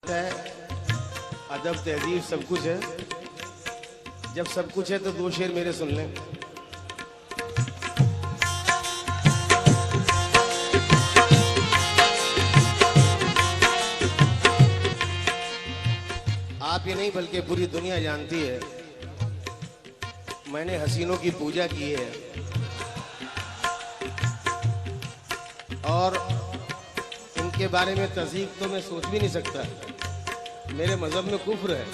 है अदब तहजीब सब कुछ है। जब सब कुछ है तो दो शेर मेरे सुन लें। आप ही नहीं बल्कि पूरी दुनिया जानती है मैंने हसीनों की पूजा की है और इनके बारे में तज़ीक तो मैं सोच भी नहीं सकता। मेरे मजहब में कुफ्र है।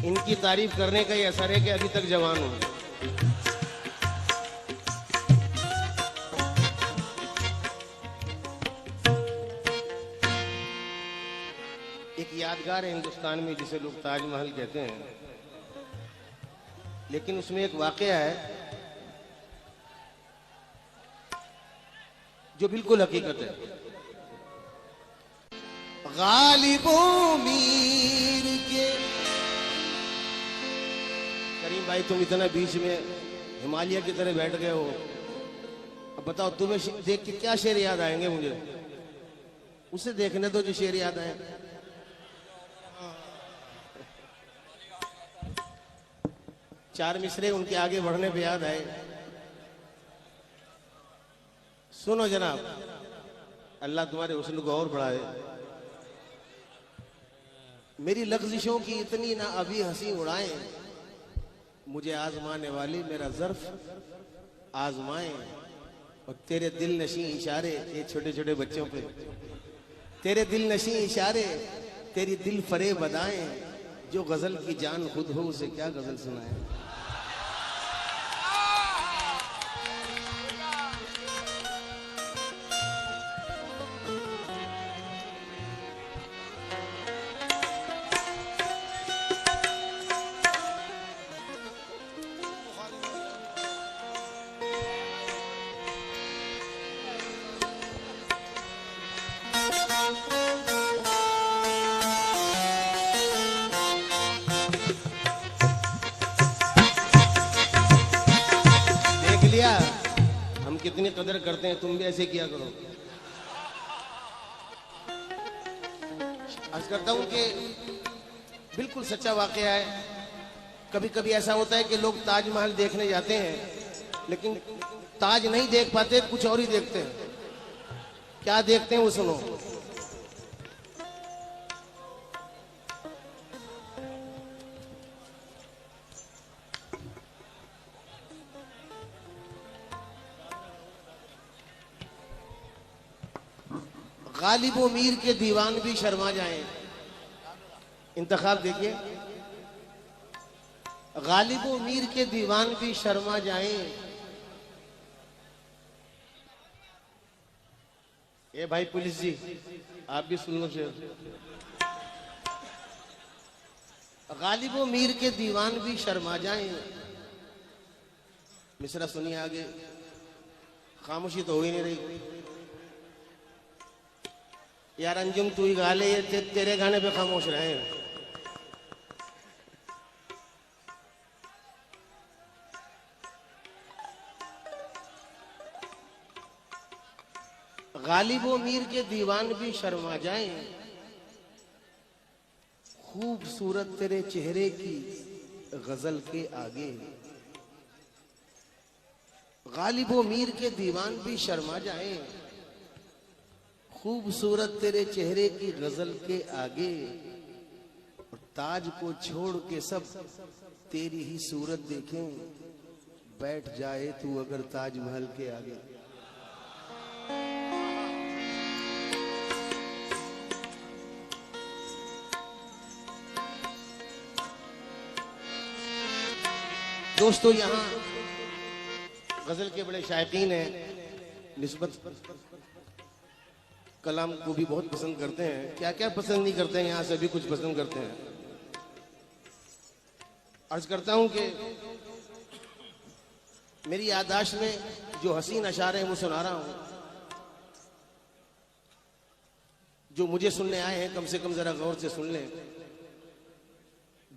इनकी तारीफ करने का ही असर है कि अभी तक जवान हूं। एक यादगार है हिंदुस्तान में जिसे लोग ताजमहल कहते हैं, लेकिन उसमें एक वाकया है जो बिल्कुल हकीकत है। गालिबों मीर के करीम भाई, तुम इतना बीच में हिमालय की तरह बैठ गए हो। अब बताओ तुम्हें देख के क्या शेर याद आएंगे मुझे? उसे देखने दो जो शेर याद आए। चार मिसरे उनके आगे बढ़ने पे याद आए। सुनो जनाब, अल्लाह तुम्हारे हुस्न को और बढ़ाए। मेरी लफ्ज़िशों की इतनी ना अभी हंसी उड़ाए, मुझे आजमाने वाली मेरा ज़र्फ आजमाए। और तेरे दिल नशी इशारे, ये छोटे छोटे बच्चों पे, तेरे दिल नशी इशारे, तेरी दिल फरेब बदाएं, जो गजल की जान खुद हो उसे क्या गजल सुनाए। हम कितनी कदर करते हैं, तुम भी ऐसे किया करो। अर्ज करता हूं कि बिल्कुल सच्चा वाकया है। कभी कभी ऐसा होता है कि लोग ताजमहल देखने जाते हैं लेकिन ताज नहीं देख पाते, कुछ और ही देखते हैं। क्या देखते हैं वो सुनो। गालिबो मीर के दीवान भी शर्मा जाएं। इंतखाब देखिए, गालिबो मीर के दीवान भी शर्मा जाएं। ए भाई पुलिस जी, आप भी सुन लो शेर। गालिबो मीर के दीवान भी शर्मा जाएं। मिसरा सुनिए आगे। खामोशी तो हो ही नहीं रही यार। अंजुम तू ही गा ले, ये तेरे गाने पे खामोश रहे। गालिबो मीर के दीवान भी शर्मा जाएं, खूबसूरत तेरे चेहरे की गजल के आगे। गालिबो मीर के दीवान भी शर्मा जाएं, खूबसूरत तेरे चेहरे की गजल के आगे। और ताज को छोड़ के सब तेरी ही सूरत देखें, बैठ जाए तू अगर ताजमहल के आगे। दोस्तों, यहाँ गजल के बड़े शायकीन हैं, निस्बत कलाम को भी बहुत पसंद करते हैं। क्या क्या पसंद नहीं करते हैं, यहाँ सभी कुछ पसंद करते हैं। अर्ज करता हूं कि मेरी याददाश्त में जो हसीन अशार हैं वो सुना रहा हूं। जो मुझे सुनने आए हैं कम से कम जरा गौर से सुन लें।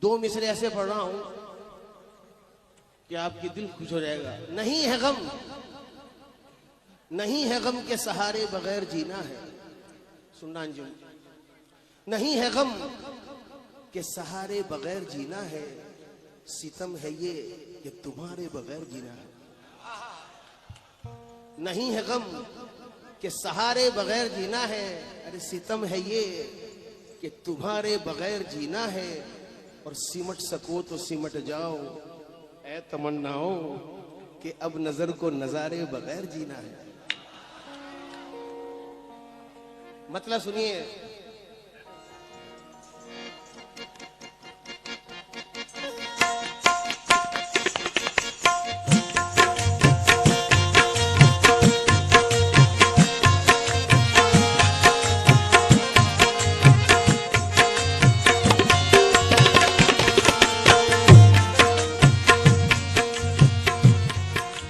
दो मिसरे ऐसे पढ़ रहा हूं कि आपकी दिल खुश हो जाएगा। नहीं है गम, नहीं है गम के सहारे बगैर जीना है। सुनना अंजुम। नहीं है गम कि सहारे बगैर जीना है, सितम है ये कि तुम्हारे बगैर जीना है। नहीं है गम कि सहारे बगैर जीना है, अरे सितम है ये कि तुम्हारे बगैर जीना है। और सिमट सको तो सिमट जाओ ऐ तमन्नाओ कि अब नजर को नजारे बगैर जीना है। मतलब सुनिए,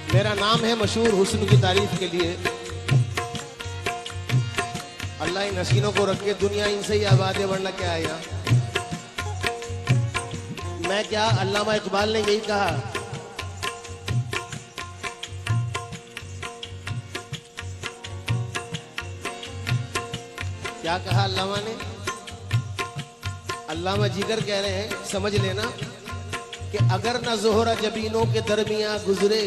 मेरा नाम है मशहूर हुस्न की तारीफ के लिए। अल्लाह इन हसीनों को रख के दुनिया इनसे ही आबाद है, वरना क्या है यहाँ। मैं क्या, अल्लामा इकबाल ने यही कहा, क्या कहा अल्लामा ने? अल्लामा जिगर कह रहे हैं, समझ लेना कि अगर ना जोहरा जबीनों के दरमियां गुजरे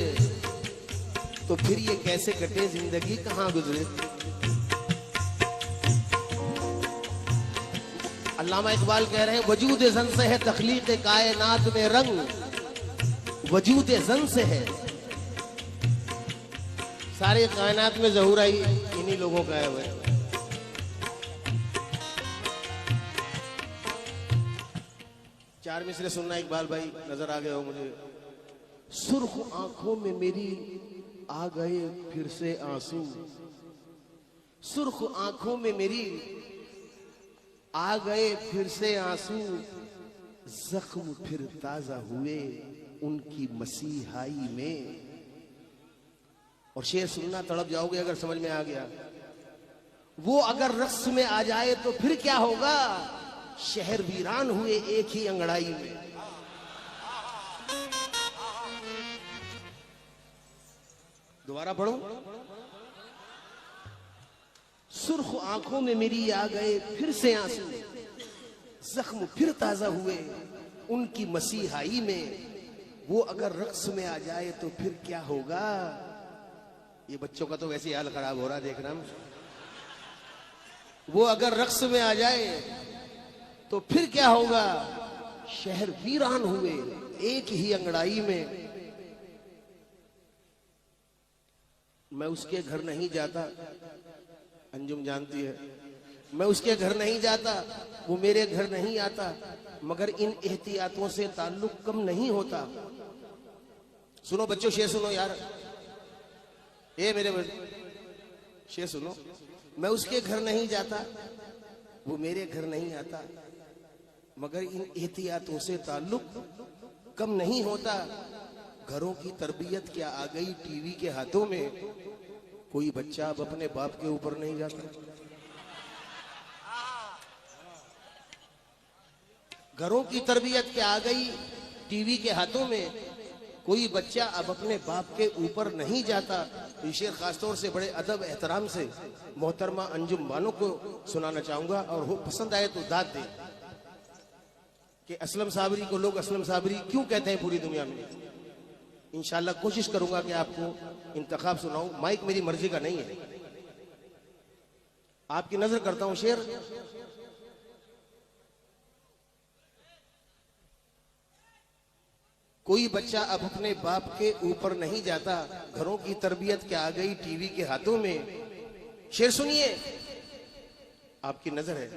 तो फिर ये कैसे कटे जिंदगी, कहां गुजरे। अल्लामा इकबाल कह रहे हैं, वजूद जन से है तख्लीक कायनात में रंग, वजूद जन से है। सारे कायनात में ज़हूरा ही इन्हीं लोगों का है। वह चार मिसरे सुनना इकबाल भाई, नजर आ गए हो मुझे। सुर्ख आंखों में मेरी आ गए फिर से आंसू, सुर्ख आंखों में मेरी आ गए फिर से आंसू, जख्म फिर ताजा हुए उनकी मसीहाई में। और शेर सुनना, तड़प जाओगे अगर समझ में आ गया। वो अगर रक्स में आ जाए तो फिर क्या होगा, शहर वीरान हुए एक ही अंगड़ाई में। दोबारा पढ़ो। सुर्ख आंखों में मेरी आ गए फिर से आंसू, जख्म फिर ताजा हुए उनकी मसीहाई में। वो अगर रक्स में आ जाए तो फिर क्या होगा। ये बच्चों का तो वैसे ही हाल खराब हो रहा है, देखना। वो अगर रक्स में आ जाए तो फिर क्या होगा, शहर वीरान हुए एक ही अंगड़ाई में। मैं उसके घर नहीं जाता, अंजुम जानती है, मैं उसके घर नहीं जाता, वो मेरे घर नहीं आता, मगर इन एहतियातों से ताल्लुक कम नहीं होता। सुनो बच्चों, शेर सुनो यार, ये मेरे शेर सुनो। मैं उसके घर नहीं जाता, वो मेरे घर नहीं आता, मगर इन एहतियातों से ताल्लुक कम नहीं होता। घरों की तरबियत क्या आ गई टीवी के हाथों में, कोई बच्चा अब अपने बाप के ऊपर नहीं जाता। घरों की तरबियत क्या आ गई टीवी के हाथों में, कोई बच्चा अब अपने बाप के ऊपर नहीं जाता। ये शेर खासतौर से बड़े अदब एहतराम से मोहतरमा अंजुम बानो को सुनाना चाहूंगा, और हो पसंद आए तो दाद दे कि असलम साबरी को लोग असलम साबरी क्यों कहते हैं पूरी दुनिया में। इंशाल्लाह कोशिश करूंगा कि आपको इंतखाब सुनाऊं। माइक मेरी मर्जी का नहीं है, आपकी नजर करता हूं। शेर, कोई बच्चा अब अपने बाप के ऊपर नहीं जाता, घरों की तरबियत क्या आ गई टीवी के हाथों में। शेर सुनिए, आपकी नजर है।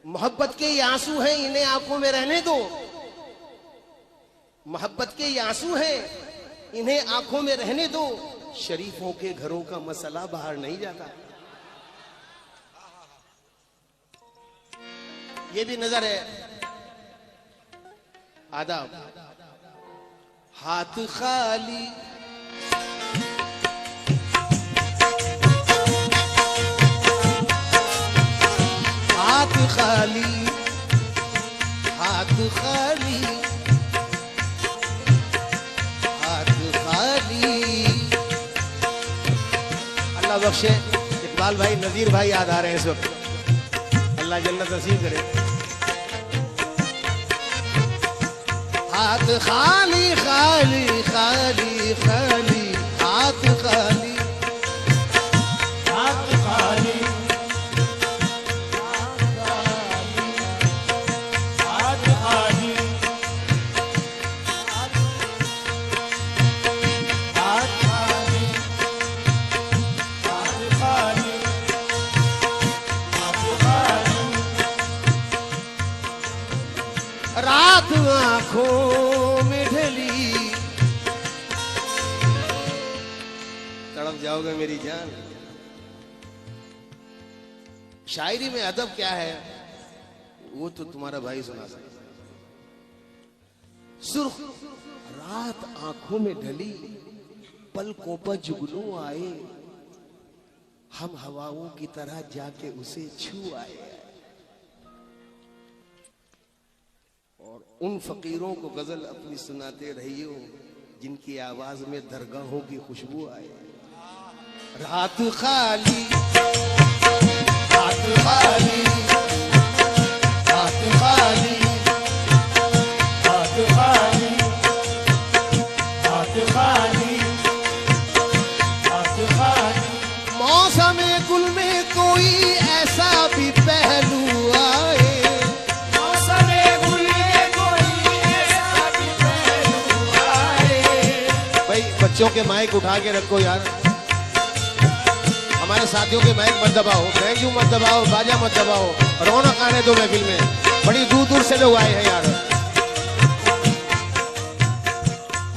मोहब्बत के ये आंसू हैं, इन्हें आंखों में रहने दो। मोहब्बत के ये आंसू हैं, इन्हें आंखों में रहने दो। शरीफों के घरों का मसला बाहर नहीं जाता। ये भी नजर है। आदाब। हाथ खाली हाथ खाली हाथ खाली हाथ खाली। अल्लाह बख्शे, इकबाल भाई, नजीर भाई याद आ रहे हैं इस वक्त। अल्लाह जन्नत नसीब करे। हाथ खाली खाली खाली खाली, हाथ खाली हाथ खाली, हाथ खाली, हाथ खाली, हाथ खाली, हाथ खाली। रात आंखों में ढली, तड़प जाओगे मेरी जान। शायरी में अदब क्या है वो तो तुम्हारा भाई सुना सकता। सुर्ख रात आंखों में ढली, पलकों पर जुगनू आए, हम हवाओं की तरह जाके उसे छू आए। और उन फकीरों को गजल अपनी सुनाते रहियो जिनकी आवाज में दरगाहों की खुशबू आए। रात खाली, हाथ खाली, हाथ खाली, हाथ खाली, हाथ खाली, हाथ खाली। मौसम गुल में कोई ऐसा भी पहलू आए। मौसम गुल में कोई ऐसा भी पहलू आए। भाई बच्चों के माइक उठा के रखो यार, हमारे साथियों के माइक मत दबाओ, बैंजू मत दबाओ, बाजा मत दबाओ, रौनक आने दो महफिल में। बड़ी दूर दूर से लोग आए हैं यार।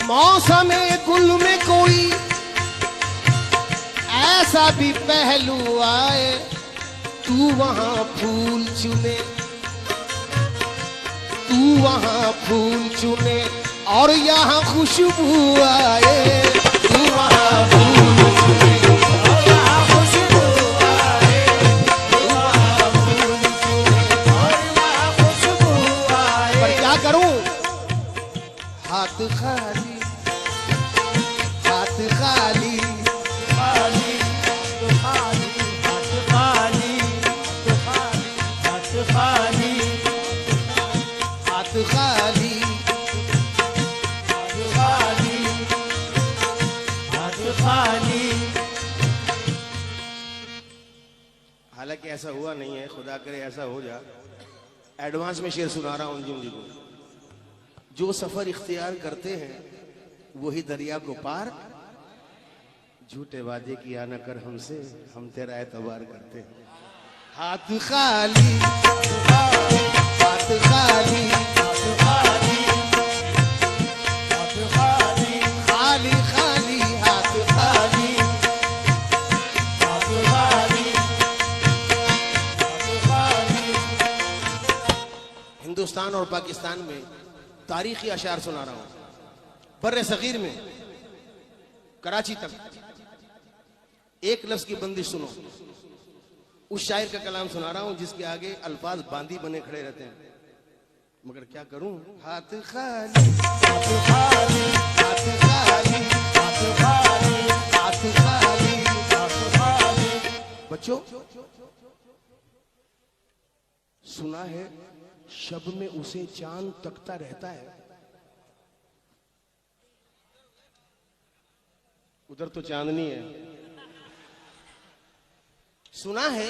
मौसम गुल में कोई ऐसा भी पहलू आए, तू वहां फूल चुने, तू वहां फूल चुने और यहाँ खुशबू आए। तू वहां फूल चुने और यहाँ खुशबू आए, वहाँ फूल चुने और वहाँ खुशबू आए। पर क्या करूं? हाथ खाली, हाथ खाली, खाली तो खाली, हाथ खाली तो खाली, हाथ खाली, हाथ खाली। हाथ खाली, हाथ खाली। हालांकि ऐसा हुआ नहीं है, खुदा करे ऐसा हो जा। एडवांस में शेर सुना रहा हूं अंजुम जी को। जो सफर इख्तियार करते हैं वही दरिया को पार, झूठे वादे किया न कर हमसे, हम तेरा एतबार करते हैं। हाथ खाली, हाथ खाली, हाथ खाली, हाथ खाली, खाली खाली, हाथ खाली। हाथ खाली, हाथ खाली। हिंदुस्तान और पाकिस्तान में तारीखी अशार सुना रहा हूं। बर्रे सगीर में कराची तक एक लफ्ज की बंदिश सुनो। उस शायर का कलाम सुना रहा हूं जिसके आगे अल्फाज बांदी बने खड़े रहते हैं, मगर क्या करूं? हाथ खाली, हाथ खाली, हाथ खाली, हाथ खाली, हाथ खाली। हाथ खाली। बच्चों सुना है शब में उसे चांद तकता रहता है। उधर तो चांदनी है। सुना है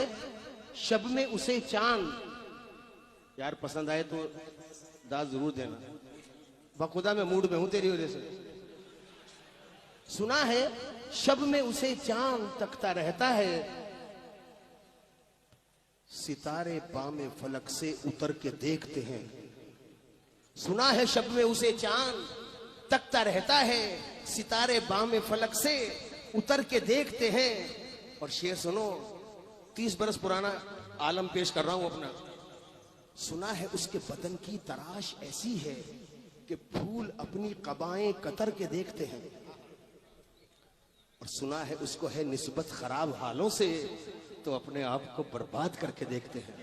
शब में उसे चांद, यार पसंद आए तो दाद जरूर देना, बखुदा मैं मूड में हूं तेरी वजह से। सुना है शब में उसे चांद तकता रहता है, सितारे बामे फलक से उतर के देखते हैं। सुना है शब में उसे चांद तकता रहता है, सितारे बामे फलक से उतर के देखते हैं। और शेर सुनो, 30 बरस पुराना आलम पेश कर रहा हूं अपना। सुना है उसके बदन की तराश ऐसी है कि फूल अपनी कबाएं कतर के देखते हैं। और सुना है उसको है निस्बत खराब हालों से, तो अपने आप को बर्बाद करके देखते हैं।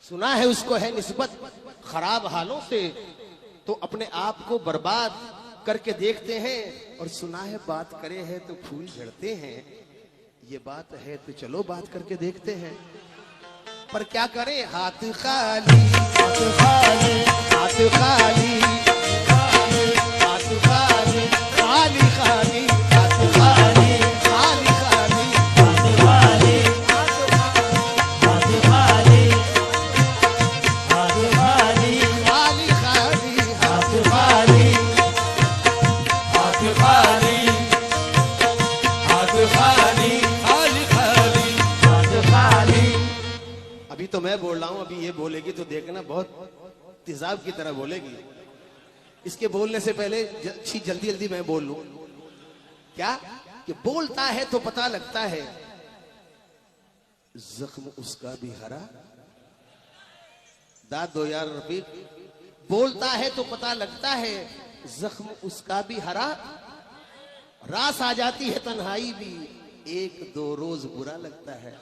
सुना है उसको है निस्बत खराब हालों से, तो अपने आप को बर्बाद करके देखते हैं। और सुना है बात करे है तो फूल झड़ते हैं, ये बात है तो चलो बात करके देखते हैं। पर क्या करें, हाथ खाली, हाथ खाली, हाथ खाली, हाथ खाली, खाली खाली, हाथ खाली, खाली खाली, हाथ खाली, हाथ खाली, हाथ खाली, खाली खाली, हाथ खाली, हाथ खाली, हाथ खाली, खाली खाली हाथ खाली। अभी तो मैं बोल रहा हूं, अभी ये बोलेगी तो देखना बहुत तेजाब की तरह बोलेगी। इसके बोलने से पहले अच्छी जल्दी जल्दी मैं बोल लूं क्या, कि बोलता है तो पता लगता है जख्म उसका भी हरा। दाद दो यार रफीक। बोलता है तो पता लगता है जख्म उसका भी हरा। रास आ जाती है तन्हाई भी, एक दो रोज बुरा लगता है,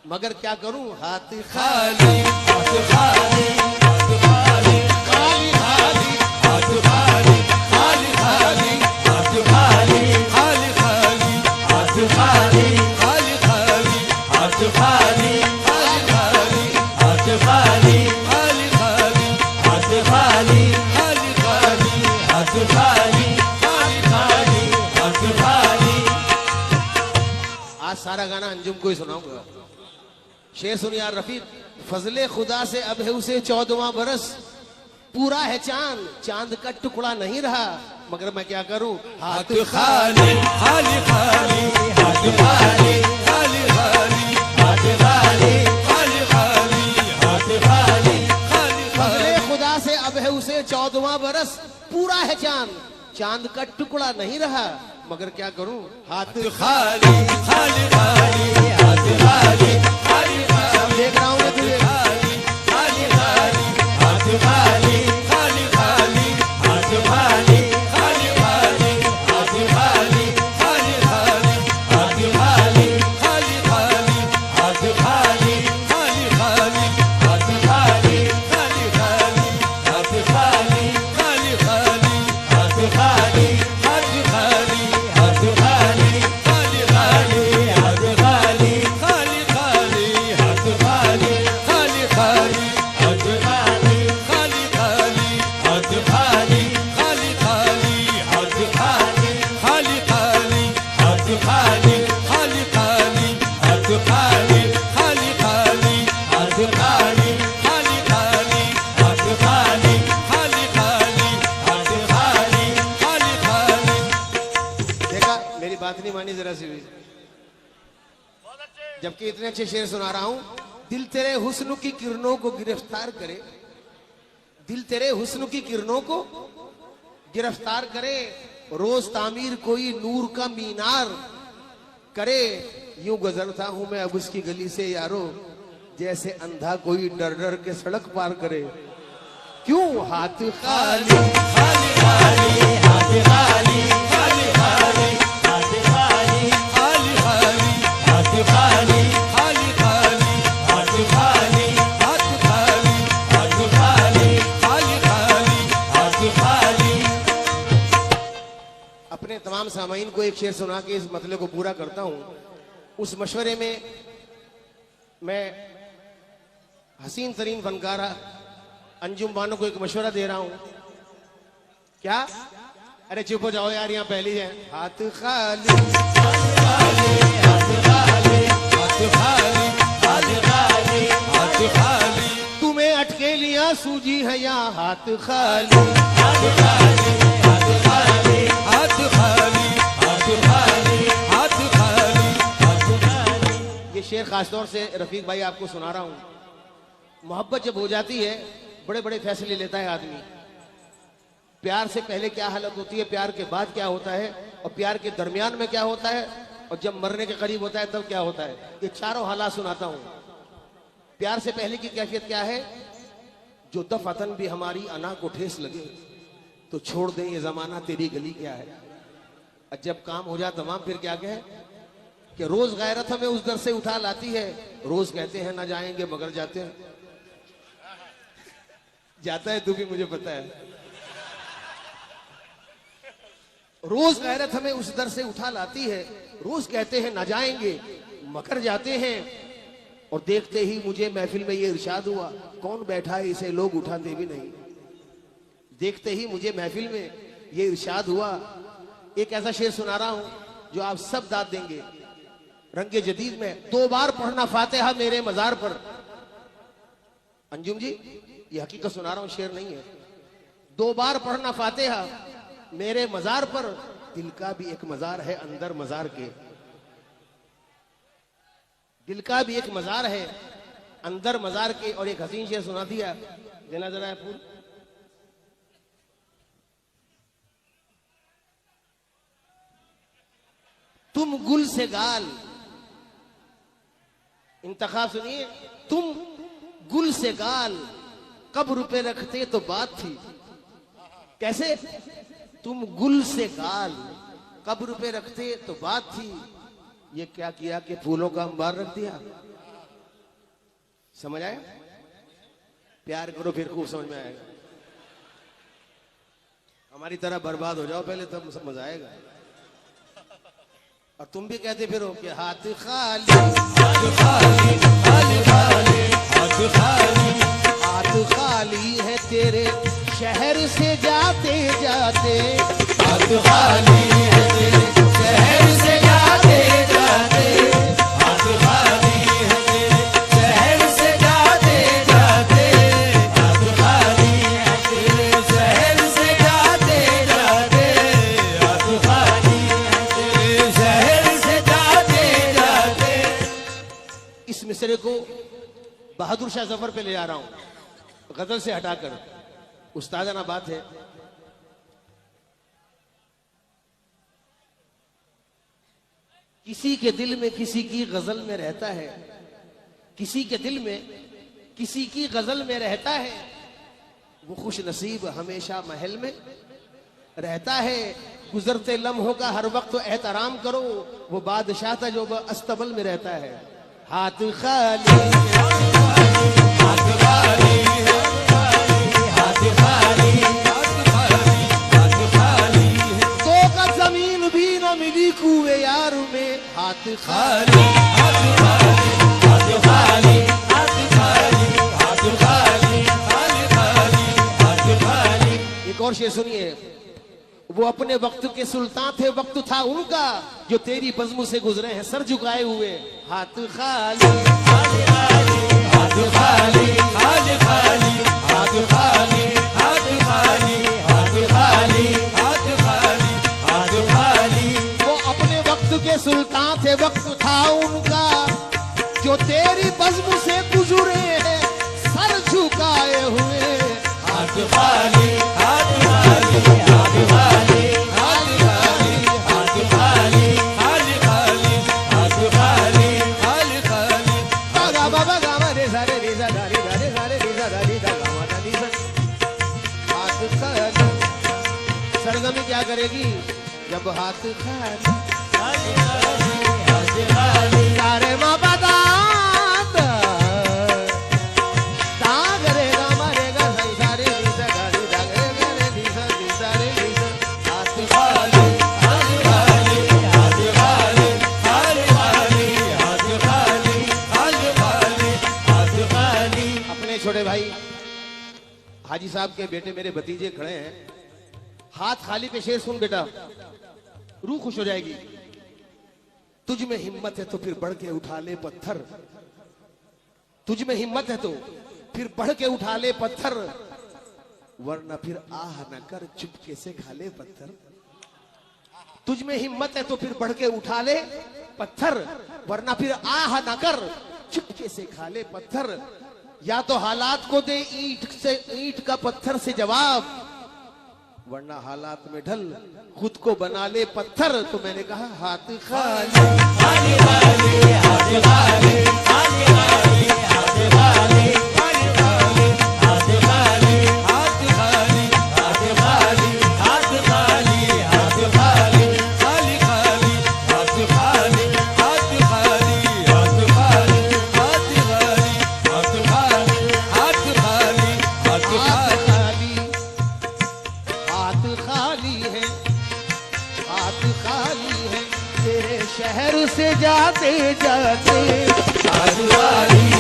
मगर क्या करूं, हाथ खाली हाथ खाली हाथ खाली खाली खाली, हाथ खाली खाली खाली हाथ खाली खाली खाली हाथ खाली, खाली खाली हाथ खाली, खाली खाली हाथ खाली, खाली खाली हाथ खाली, खाली खाली हाथ खाली, खाली खाली हाथ खाली। आज सारा गाना अंजुम को ही सुनाऊंगा। शेर सुन यार रफीक। फजले खुदा से अब है उसे 14वां बरस, पूरा है चांद, चांद का टुकड़ा नहीं रहा, मगर मैं क्या करूं, हाथ खाली खाली खाली हाथ खाली, खाली खाली हाथ खाली, खाली खाली हाथ खाली, खाली फजले खुदा से अब है उसे 14वां बरस, पूरा है चांद, चांद का टुकड़ा नहीं रहा, मगर क्या करूं, हाथ खाली खाली खाली हाथ खाली, खाली सब देख रहा हूं मैं तुझे। खाली खाली खाली हाथ खाली, खाली खाली हाथ खाली, खाली खाली हाथ खाली, खाली खाली हाथ खाली, खाली खाली हाथ खाली, खाली खाली हाथ खाली, खाली खाली हाथ खाली, खाली खाली हाथ खाली, हाथ खाली हाथ खाली, खाली खाली हाथ खाली, खाली खाली हाथ खाली, खाली खाली हाथ खाली, खाली खाली हाथ खाली, खाली खाली हाथ खाली, खाली खाली हाथ खाली, खाली खाली हाथ खाली, खाली खाली हाथ खाली, खाली खाली हाथ खाली, खाली खाली हाथ खाली। खाली खाली देखा, मेरी बात नहीं मानी जरा सी भी, जबकि इतने अच्छे शेर सुना रहा हूं। दिल तेरे हुस्न की किरणों को गिरफ्तार करे, दिल तेरे हुस्न की किरणों को गिरफ्तार करे, रोज तामीर कोई नूर का मीनार करे, यूं गुजरता हूं मैं अब उसकी गली से यारो, जैसे अंधा कोई डर डर के सड़क पार करे, क्यों, हाथ खाली, खाली खाली हाथ खाली, खाली खाली हाथ खाली, खाली खाली हाथ खाली, खाली खाली हाथ खाली, हाथ खाली हाथ खाली, खाली खाली हाथ खाली। अपने तमाम सामाइन को एक शेर सुना के इस मतले को पूरा करता हूं। उस मशवरे में मैं हसीन तरीन फनकारा अंजुम बानो को एक मशवरा दे रहा हूं। क्या, अरे चुप हो जाओ यार, यहाँ पहली है। हाथ खाली, हाथ खाली, हाथ खाली हाथ खाली, हाथ खाली तुम्हें अटकेलियां सूझी है या हाथ खाली, हाथ खाली, हाथ खाली, हाथ खाली हाथ खाली, हाथ खाली हाथ खाली। ये शेर खासतौर से रफीक भाई आपको सुना रहा हूं। मोहब्बत जब हो जाती है, बड़े बड़े फैसले लेता है आदमी। प्यार से पहले क्या हालत होती है, प्यार के बाद क्या होता है, और प्यार के दरमियान में क्या होता है, और जब मरने के करीब होता है तब क्या होता है। ये चारों हालात सुनाता हूं। प्यार से पहले की कैफियत क्या है, जो दफअतन भी हमारी अना को ठेस लगे तो छोड़ दे ये जमाना तेरी गली क्या है। और जब काम हो जाए तमाम, फिर क्या कहे कि रोज गैरत हमें उस दर से उठा लाती है, रोज कहते हैं ना जाएंगे मगर जाते हैं। जाता है तू भी, मुझे पता है। रोज गैरत हमें उस दर से उठा लाती है, रोज कहते हैं ना जाएंगे मगर जाते हैं, और देखते ही मुझे महफिल में ये इरशाद हुआ, कौन बैठा है इसे लोग उठाते भी नहीं। देखते ही मुझे महफिल में ये इरशाद हुआ। एक ऐसा शेर सुना रहा हूं जो आप सब दाद देंगे। रंगे जदीद में 2 बार पढ़ना फातिहा मेरे मजार पर। अंजुम जी, ये हकीकत सुना रहा हूं, शेर नहीं है। 2 बार पढ़ना फातिहा मेरे मजार पर। दिल का भी एक मजार है अंदर मजार के, दिल का भी एक मजार है अंदर मजार के। और एक हसीन शेर सुना दिया, देना जरा है फूल। तुम गुल से गाल, इंतखाब सुनिए। तुम गुल से गाल, कब रुपए रखते तो बात थी। कैसे? तुम गुल से गाल, कब रुपए रखते तो बात थी। ये क्या किया कि फूलों का अंबार रख दिया। समझ आया? प्यार करो फिर खूब समझ में आएगा। हमारी तरह बर्बाद हो जाओ पहले, तब समझ आएगा। और तुम भी कहते फिर हो कि हाथ खाली, हाथ खाली, खाली खाली, हाथ खाली, हाथ खाली है तेरे शहर से जाते जाते। हाथ खाली है तेरे शहर से जाते जाते। हाथ खाली है तेरे शहर से जाते जाते। हाथ खाली है तेरे शहर से जाते जाते। हाथ खाली है तेरे शहर से जाते जाते। इस मिसरे को बहादुर शाह जफर पे ले जा रहा हूं, गजल से हटाकर। उस्तादाना बात है। किसी के दिल में किसी की गजल में रहता है, किसी के दिल में किसी की गजल में रहता है। वो खुश नसीब हमेशा महल में रहता है। गुजरते लम्हों का हर वक्त एहतराम करो। वो बादशाह था जो अस्तबल में रहता है। हाथ खाली, हाथ खाली, हाथ खाली, हाथ खाली, दो का जमीन भी न मिली कुएं यार में। हाथ खाली, हाथ खाली, हाथ खाली, हाथ खाली, हाथ खाली, हाथ खाली, हाथ खाली। एक और शेर सुनिए। वो अपने वक्त के सुल्तान थे, वक्त था उनका जो तेरी बज़्म से गुजरे हैं सर झुकाए हुए। हाथ खाली, हाथ खाली, हाथ खाली, हाथ खाली, हाथ खाली, हाथ खाली, हाथ खाली, हाथ खाली, हाथ खाली। वो अपने वक्त के सुल्तान थे, वक्त था उनका जो तेरी बज़्म से गुजरे हैं सर झुकाए हुए। हाथ खाली, हाथ खाली, हाथ खाली, हाथ खाली, हाथ खाली, हाथ खाली, हाथ खाली, हाथ खाली। गा बाबा गा मा रे सा रे रे सा गा रे गा रे गा रे रे सा गा रे गा गा मा दा नी सा। हाथ खाली, सरगमी क्या करेगी जब हाथ खाली। हाथ खाली, सारे मा बदा छोटे भाई हाजी साहब के बेटे मेरे भतीजे खड़े हैं। हाथ खाली पे शेर सुन बेटा, रूह खुश हो जाएगी। तुझ में हिम्मत है तो फिर बढ़ के उठा ले पत्थर। तुझ में हिम्मत है तो फिर बढ़ के उठा ले पत्थर, वरना फिर आह न कर चुपके से खा ले पत्थर। तुझ में हिम्मत है तो फिर बढ़ के उठा ले पत्थर, वरना फिर आह न कर चुपके से खा ले पत्थर। या तो हालात को दे ईंट का पत्थर से जवाब, वरना हालात में ढल खुद को बना ले पत्थर। तो मैंने कहा हाथ खाली, हाथ खाली, हाथ खाली, हाथ खाली, हाथ खाली, हाथ खाली, हाथ खाली, हाथ खाली, हाथ खाली, हाथ खाली, हाथ खाली, खाली खाली, हाथ खाली, हाथ खाली, हाथ खाली, हाथ खाली, हाथ खाली, हाथ खाली, हाथ खाली। हाथ खाली है, हाथ खाली है तेरे शहर से जाते जाते। हाथ खाली,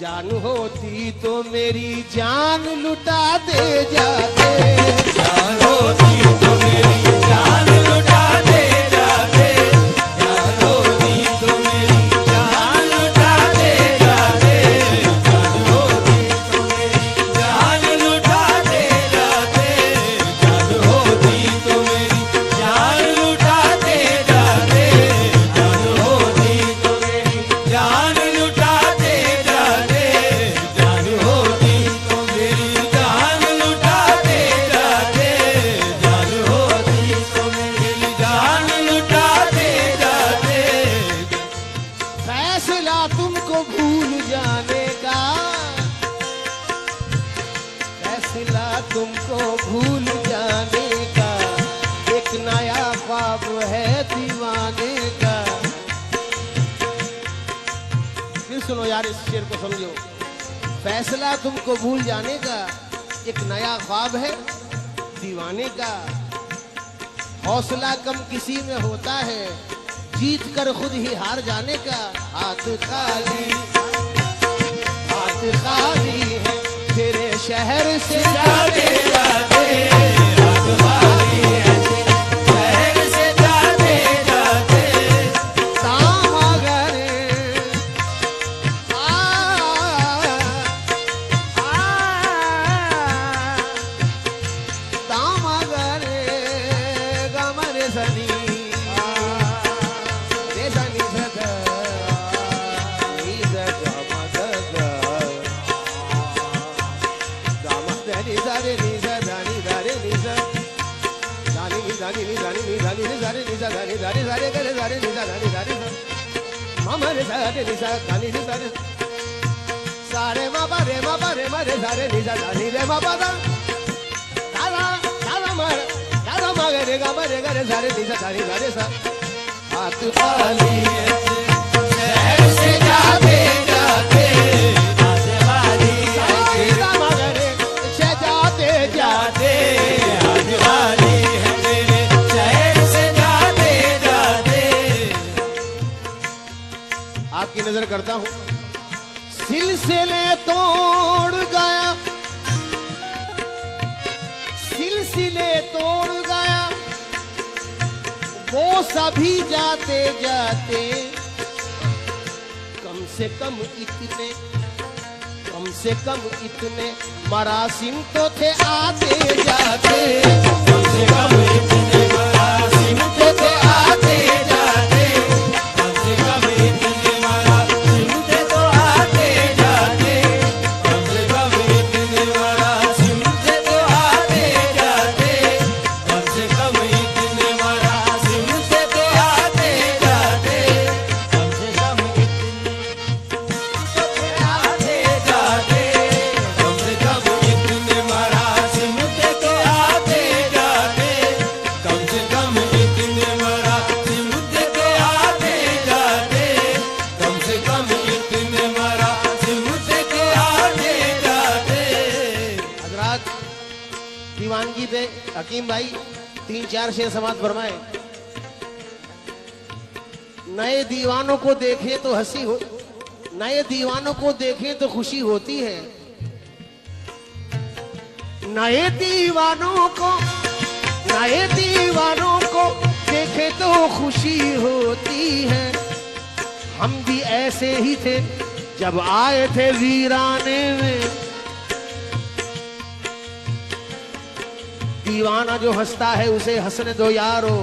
जान होती तो मेरी जान लुटा दे जाते। जान होती तो मेरी जान लुटा दे जाते। जान होती तो मेरी जान लुटा दे जाते। जान होती तो मेरी जान लुटा दे जाते। जान होती तो मेरी जान लुटा दे जाते। जान होती तो मेरी जान लुटा दे जाते। जान होती तो मेरी जान लुटा दे जाते। जान होती तो मेरी जान लुटा दे जाते। फैसला तुमको भूल जाने का, फैसला तुमको भूल जाने का, एक नया ख्वाब है दीवाने का। फिर सुनो यार, इस शेर को समझो। फैसला तुमको भूल जाने का, एक नया ख्वाब है दीवाने का। हौसला कम किसी में होता है, जीत कर खुद ही हार जाने का। हाथ खाली है तेरे शहर से जाते जाते हाथ खाली है शहर से जाते जाते। दामगरे दामगरे गमरे सनी रे सनी सदा नीद गमगदा दामगरे सारे नीदा दानी दारे नीदा दानी नी दानी नी दानी नी दानी नी दारे नीदा दानी दारे सारे करे दारे नीदा दानी दारे मामा रे सारे नीदा दानी नी दारे सारे मापा रे मारे सारे नीदा दानी रे मापा दा दादा दादा मगर रे गा मरे गा रे सारे नीदा दानी दारे सा। हाथ खाली है शहर से जाते जाते हाथ खाली है गा मगर से जाते जाते। हाथ खाली है मेरे शहर से जाते जाते। आपकी नजर करता हूँ। सिलसिले तोड़ गया, सिलसिले तोड़ गया वो सभी जाते जाते। कम से कम इतने मरासिम तो थे आते जाते। कम से कम इतने मरासिम तो थे आते जाते। कम से कम इतने मरासिम थे तो आते जाते। कम से कम इतने मरासिम थे तो आते जाते। कम से कम इतने मरासिम थे तो आते जाते। कम से कम इतने आते जाते। कम से कम इतने मरासिम थे तो आते जाते। कम से कम इतने मरासिम थे तो आते जाते। कम से कम इतने मरासिम थे तो आते जाते। हजरात, दीवानगी पे हकीम भाई 3-4 शेर समाज फरमाए। नए दीवानों को देखे तो हंसी हो, नए दीवानों को देखे तो खुशी होती है। नए दीवानों को देखे तो खुशी होती है। हम भी ऐसे ही थे जब आए थे वीराने में। दीवाना जो हंसता है उसे हंसने दो यारो,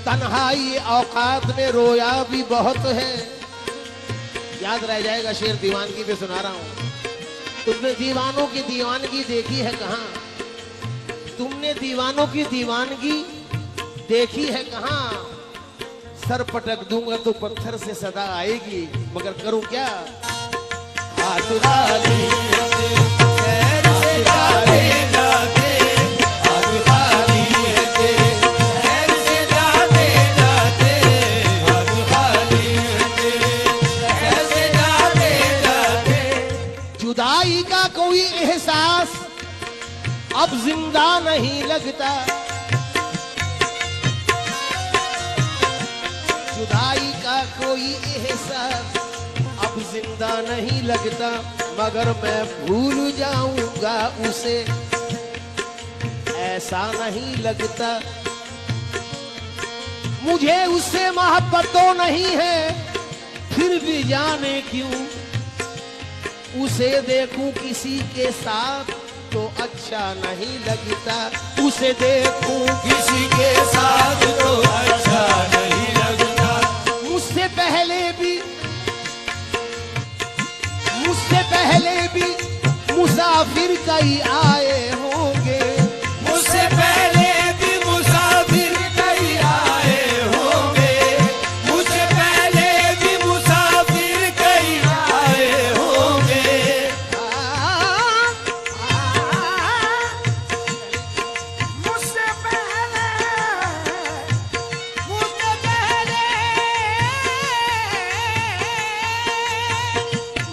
तन्हाई औकात में रोया भी बहुत है। याद रह जाएगा शेर, दीवानगी पे सुना रहा हूं। तुमने दीवानों की दीवानगी देखी है कहां? तुमने दीवानों की दीवानगी देखी है कहां? सर पटक दूंगा तो पत्थर से सदा आएगी, मगर करूं क्या? हाथ खाली शहर से जाते जाते। हाथ खाली है तेरे शहर से जाते जाते। हाथ खाली है तेरे शहर से जाते जाते। जुदाई का कोई एहसास अब जिंदा नहीं लगता। जुदाई का कोई एहसास अब जिंदा नहीं लगता, मगर मैं भूल जाऊंगा उसे ऐसा नहीं लगता। मुझे उससे मोहब्बत तो नहीं है, फिर भी जाने क्यों उसे देखूं किसी के साथ तो अच्छा नहीं लगता। उसे देखूं किसी के साथ तो अच्छा नहीं लगता। मुझसे पहले भी मुसाफिर कई आए होंगे, मुझसे पहले भी मुसाफिर कई आए होंगे, मुझसे पहले भी मुसाफिर कई आए होंगे। मुझसे पहले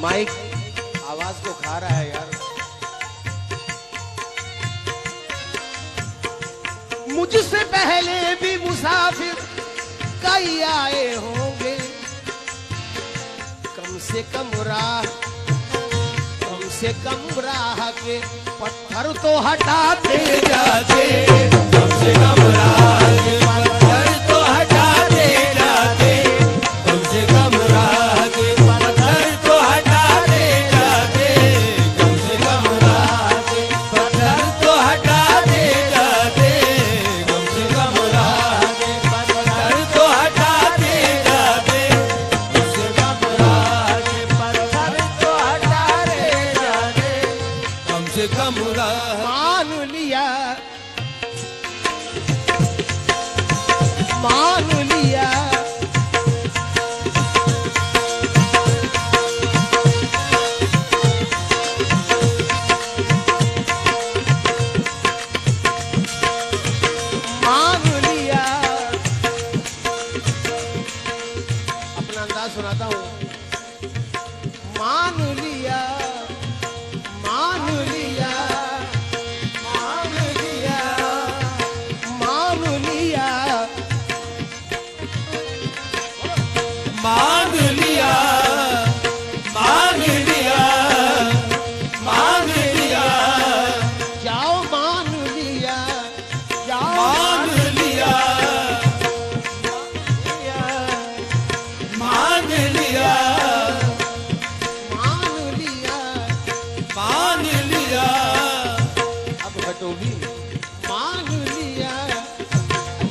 माइक आवाज को खा रहा है यार। मुझसे पहले भी मुसाफिर कई आए होंगे, कम से कम राह के पत्थर तो हटाते जाते, कम से कम राह के पत्थर तो हटाते जाते, कम से कम राह के पत्थर तो हटाते जाते, कम से कम राह के पत्थर तो हटाते जाते, कम से कम राह के पत्थर तो हटाते जाते, कम से कम राह के पत्थर तो हटाते जाते, कम से कम राह। मान लिया अपना अंदाज सुनाता हूँ। मान लिया मान लिया मान लिया मान लिया मान लिया मान लिया मान लिया, जाओ मान लिया जाओ मान लिया मान लिया मान लिया। मान लिया। अब घटोगी मान लिया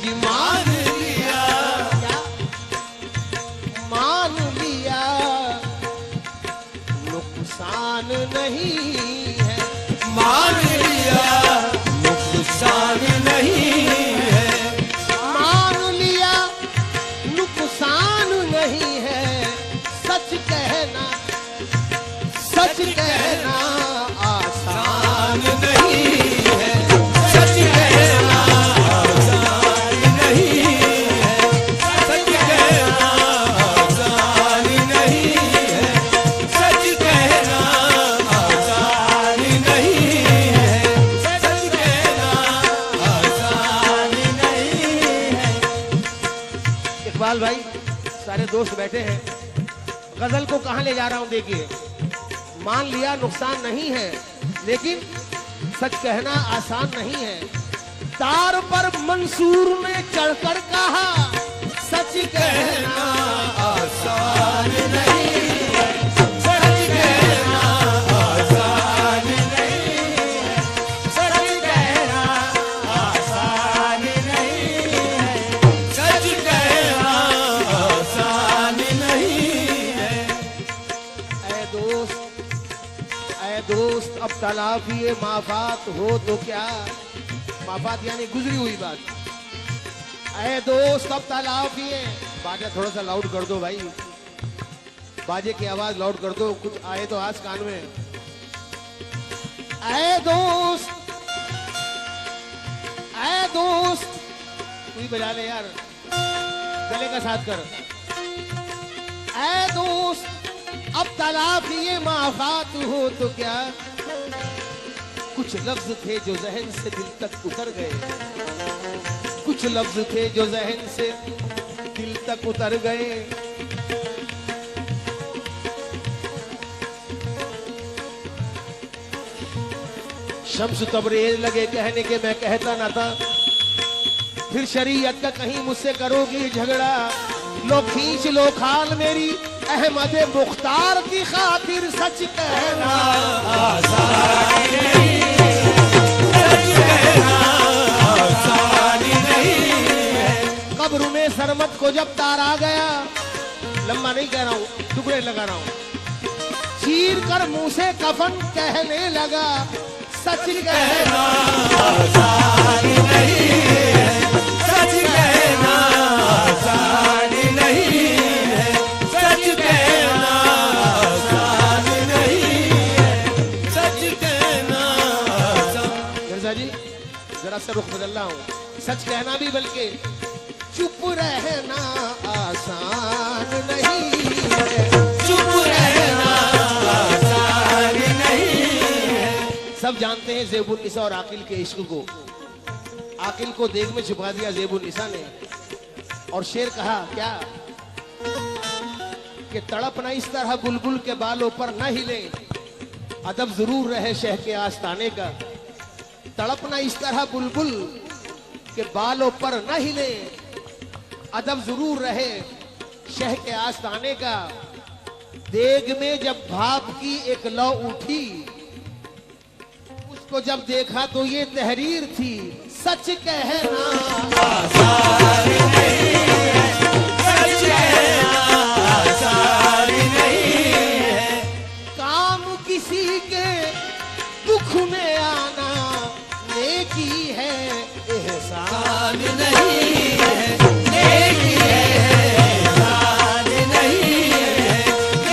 जी मान लिया क्या मान लिया, नुकसान नहीं है। मान लिया, नुकसान नहीं है। मान लिया नुकसान नहीं है। सच कहना आसान नहीं है, सच कहना आसान नहीं है, सच कहना आसान नहीं है, सच कहना आसान नहीं है, सच कहना आसान नहीं है। इकबाल भाई सारे दोस्त बैठे हैं, गजल को कहां ले जा रहा हूं देखिए। मान लिया नुकसान नहीं है, लेकिन सच कहना आसान नहीं है। तार पर मंसूर ने चढ़कर कहा सच कहना आसान नहीं है, सच कहना आसान नहीं है, सच कहना आसान नहीं है, सच कहना आसान नहीं है। ऐ दोस्त अब तलाफी माफात हो तो क्या, माफात यानी गुजरी हुई बात। ऐ दोस्त अब तलाफी बाजा थोड़ा सा लाउड कर दो भाई, बाजे की आवाज लाउड कर दो, कुछ आए तो आज कान में। ऐ दोस्त तू ही बजा ले यार, गले का साथ कर। ऐ दोस्त अब तलाफी माफात हो तो क्या, कुछ लफ्ज थे जो जहन से दिल तक उतर गए, कुछ लफ्ज थे जो जहन से दिल तक उतर गए। शम्स तबरेज लगे कहने के मैं कहता ना था, फिर शरीयत का कहीं मुझसे करोगी झगड़ा। लो खींच लो खाल मेरी अहमद मुख्तार की खातिर, सच कहना आसान नहीं है, सच कहना आसान नहीं है। कब्र में सरमत को जब तार आ गया, लंबा नहीं कह रहा हूँ, टुकड़े लगा रहा हूँ, चीर कर मुंह से कफन कहने लगा, सच कहना आसान नहीं है, सच कहना आसान नहीं है, सच कहना आसान नहीं है, सच कहना आसान। मिर्जा जी जरा सा रुख बदल रहा हूँ, सच कहना भी बल्कि चुप रहना आसान नहीं है, चुप रहना आसान नहीं है। सब जानते हैं ज़ेबुन्निसा और आकिल के इश्क को। आकिल को देग में छुपा दिया ज़ेबुन्निसा ने, और शेर कहा क्या कि तड़पना इस तरह बुलबुल के बालों पर न हिले, अदब जरूर रहे शह के आस्ताने का। तड़पना इस तरह बुलबुल के बालों पर न हिले, अदब जरूर रहे शह के आस्ताने का। देग में जब भाप की एक लौ उठी, उसको जब देखा तो ये तहरीर थी, सच कहना आसान नहीं है, सच कहना आसान नहीं है। काम किसी के दुख में आना नेकी है, एहसान नहीं है, नेकी है, एहसान नहीं है,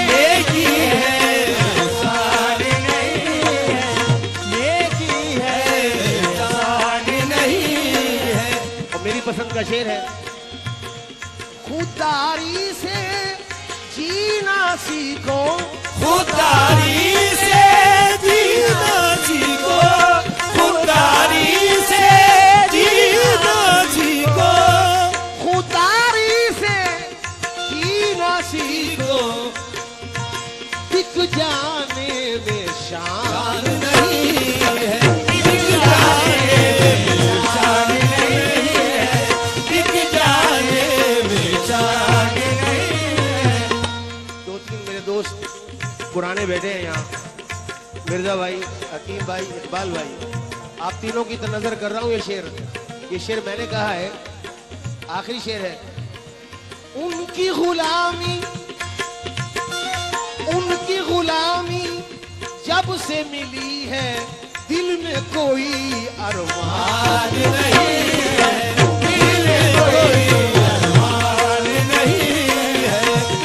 नेकी है, एहसान नहीं है, नेकी है, एहसान नहीं है। और मेरी पसंद का शेर है, खुदारी से जीना सीखो, खुदारी से जीना सीखो, खुदारी से जीना सीखो, खुदारी से जीना सीखो, दिख जाने में शान नहीं है, दिख जाने में शान नहीं है, दिख जाने में शान नहीं है। दो तीन मेरे दोस्त पुराने बैठे हैं यहाँ, मिर्जा भाई, हकीम भाई, इकबाल भाई, आप तीनों की तो नजर कर रहा हूँ। ये शेर मैंने कहा है, आखिरी शेर है। उनकी गुलामी जब से मिली है, दिल में कोई अरमान नहीं है, दिल में कोई अरमान नहीं है,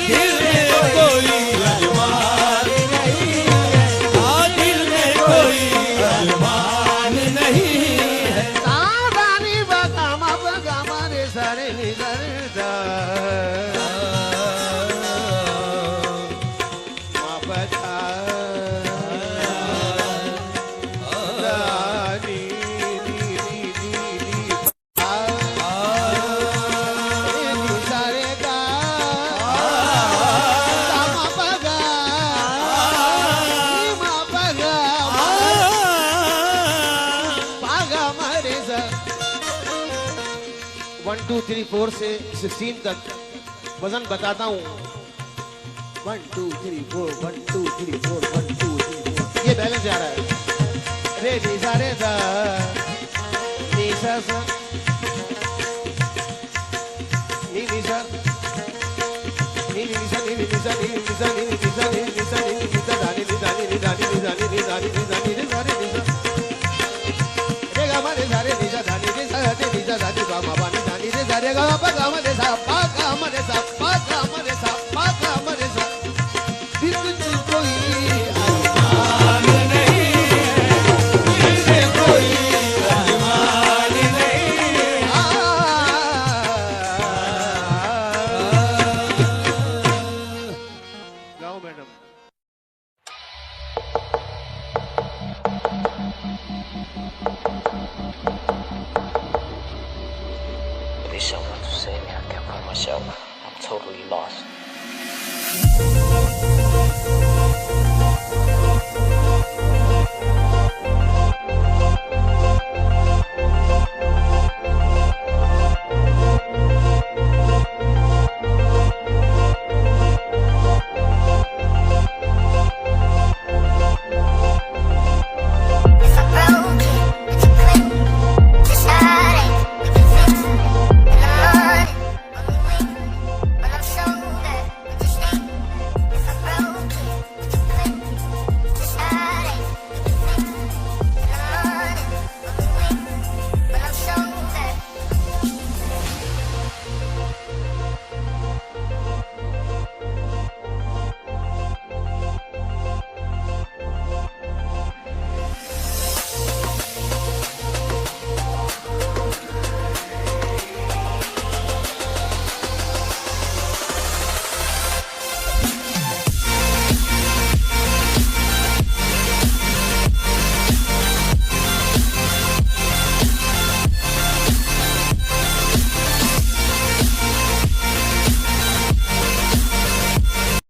दिल में कोई अरमान नहीं है, हाँ दिल में कोई अरमान नहीं है। तादानी बगामा बगामा रे सारे निजर दा मापता दानी नी नी नी नी नी सारे गा मा बगा मा बगा पागा मारे सा। 1 2 3 4 से 16 तक वजन बताता हूँ। 1 2 3 4 1 2 3 4 1 2 3 4, ये बैलेंस जा रहा है। रे नी सा रे दा नी सा सा नी नी सा नी नी सा नी नी सा नी नी सा नी नी सा नी नी सा नी नी सा दा नी नी दा नी नी दा नी नी दा नी नी दा नी नी दा नी नी दा नी नी सा रे गा मा रे सा रे नी सा दा नी रे सा रे नी सा दा नी गा मा बा नी दा नी रे सा रे गा पा गा मा रे सा पा गा मा रे सा पा गा मा रे सा पा गा मा रे सा। दिल में कोई अरमान नहीं है, दिल में कोई अरमान नहीं है। गाओ मैडम।